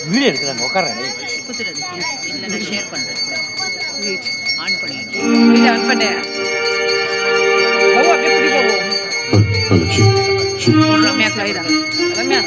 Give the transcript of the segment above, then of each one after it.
video எடுக்கிறாங்க உட்கார்றேன் இல்லைன்னா share பண்ணுறேன் ஆன் பண்ணி வீடியோ ஆன் பண்ணேன் அப்படியே பிடி போவோம் ரம்யா கிளாயிடா ரம்யா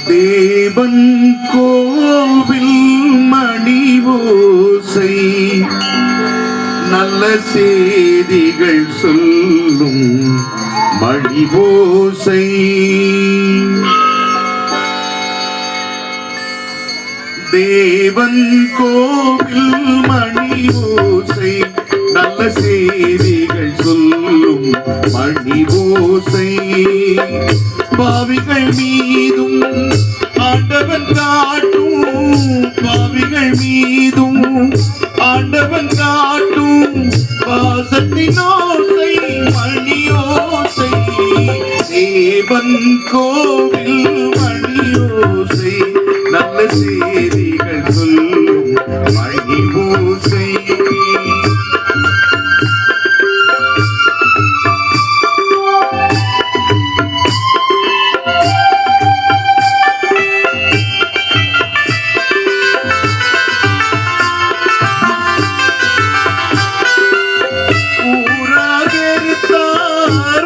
தேவன் கோவில் மணி ஓசை நல்ல செய்திகள் சொல்லும் மணி ஓசை தேவன் கோவில் மணி ஓசை நல்ல செய்திகள் சொல்லும் மணி ஓசை பாவிகள் மீதும் ஆண்டவன் காட்டும் பாவிகள் மீதும் ஆண்டவன் காட்டும் பாசத்தின் ஓசை மணி ஓசை தேவன் கோவில் மணி ஓசை நல்ல செய்திகள் சொல்லும் மணி ஓசை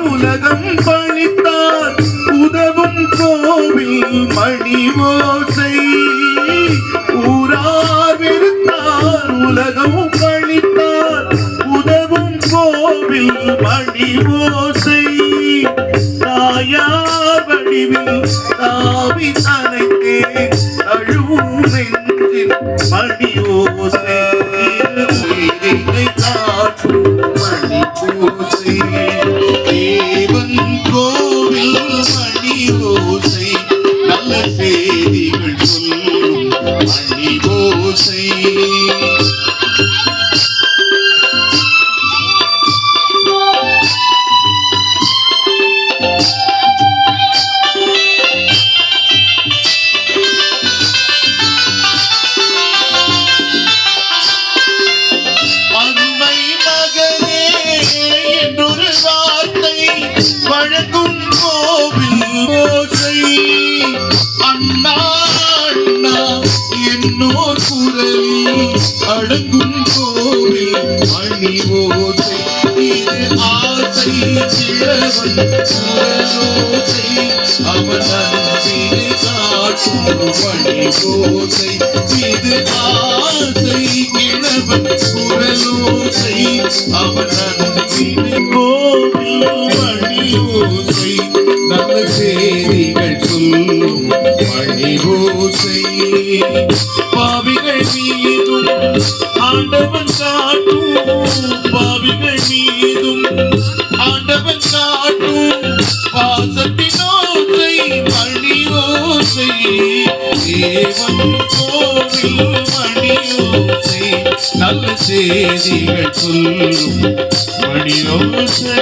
உலகம் பழித்தார் உதவும் கோவில் மணி ஓசை ஊரார் வெறுத்தார் உலகம் பழித்தார் உதவும் கோவில் மணி ஓசை தாயார் வடிவில் தாவி தனைத்தே அழுவும் நெஞ்சில் மணி ஓசை உயிரை காட்டும் மணி ஓசை தேவன் கோவில் மணி ஓசை நல்ல செய்திகள் சொல்லும் மணி ஓசை வழங்கும் கோவில் ஓசை அண்ணா அண்ணா என்னோர் குரலில் அடங்கும் கோவில் மணி ஓசை இது ஆசை கிழவன் குரலோசை அவன் அன்பினை காட்டும் மணி ஓசை இது ஆசை கிழவன் குரலோசை அவன் அன்பினை கோவில் மணி ஓசை நல்ல செய்திகள் சொல்லும் மணி ஓசை பாவிகள் மீதும் ஆண்டவன் காட்டும் பாவிகள் மீதும் ஆண்டவன் காட்டும் பாசத்தின் ஓசை மணி ஓசை தேவன் கோவில் மணி ஓசை நல்ல செய்திகள் சொல்லும் மணியோசை